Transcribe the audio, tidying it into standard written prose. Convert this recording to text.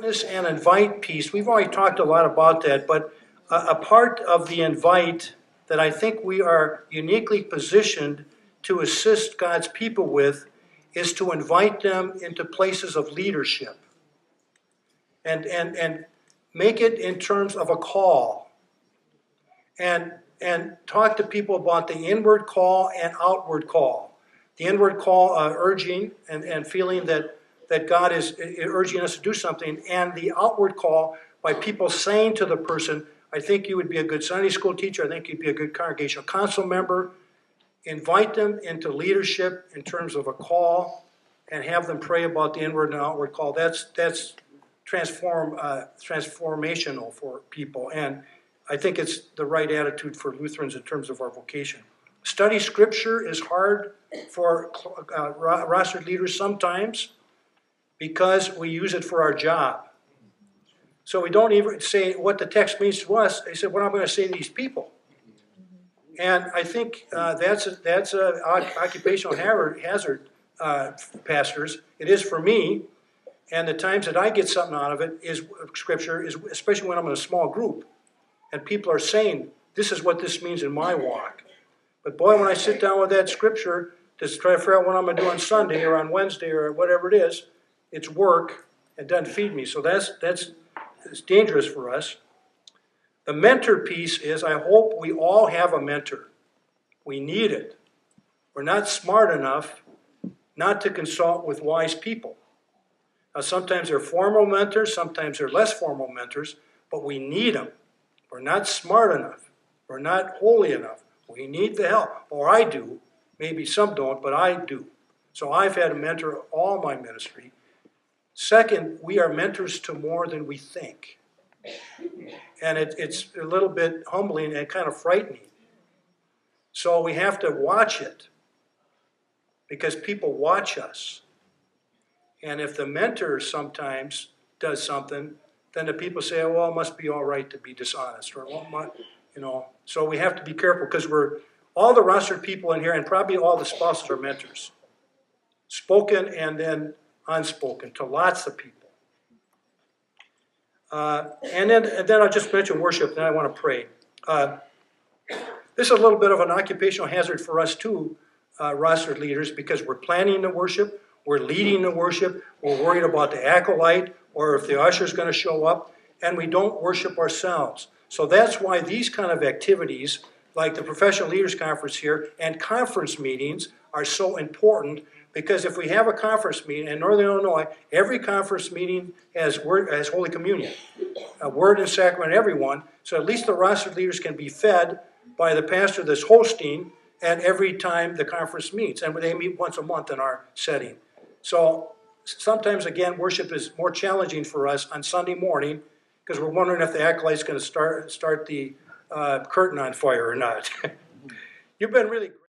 witness and invite piece, we've already talked a lot about that, but a part of the invite that I think we are uniquely positioned to assist God's people with is to invite them into places of leadership and make it in terms of a call and talk to people about the inward call and outward call. The inward call, urging and feeling that God is urging us to do something, and the outward call by people saying to the person, I think you would be a good Sunday school teacher, I think you'd be a good congregational council member. Invite them into leadership in terms of a call and have them pray about the inward and outward call. That's transformational for people, and I think it's the right attitude for Lutherans in terms of our vocation. Study Scripture is hard for rostered leaders sometimes because we use it for our job. So we don't even say what the text means to us. They said, what am I going to say to these people? And I think that's an occupational hazard, pastors. It is for me. And the times that I get something out of it is Scripture, is especially when I'm in a small group. And people are saying, this is what this means in my walk. But boy, when I sit down with that Scripture to try to figure out what I'm going to do on Sunday or on Wednesday or whatever it is, it's work. It doesn't feed me. So it's dangerous for us. The mentor piece is, I hope we all have a mentor. We need it. We're not smart enough not to consult with wise people. Now, sometimes they're formal mentors, sometimes they're less formal mentors, but we need them. We're not smart enough. We're not holy enough. We need the help. Or I do. Maybe some don't, but I do. So I've had a mentor all my ministry. Second, we are mentors to more than we think. And it's a little bit humbling and kind of frightening. So we have to watch it because people watch us. And if the mentor sometimes does something, then the people say, oh, well, it must be all right to be dishonest. Or, well, so we have to be careful because all the rostered people in here and probably all the spouses are mentors. Spoken and then unspoken to lots of people. And then I'll just mention worship, then I want to pray. This is a little bit of an occupational hazard for us too, rostered leaders, because we're planning the worship, we're leading the worship, we're worried about the acolyte, or if the usher's going to show up, and we don't worship ourselves. So that's why these kind of activities, like the Professional Leaders Conference here, and conference meetings are so important. Because if we have a conference meeting in Northern Illinois, every conference meeting has Holy Communion, a word and sacrament, everyone. So at least the rostered leaders can be fed by the pastor that's hosting at every time the conference meets. And they meet once a month in our setting. So sometimes, again, worship is more challenging for us on Sunday morning because we're wondering if the acolyte's going to start the curtain on fire or not. You've been really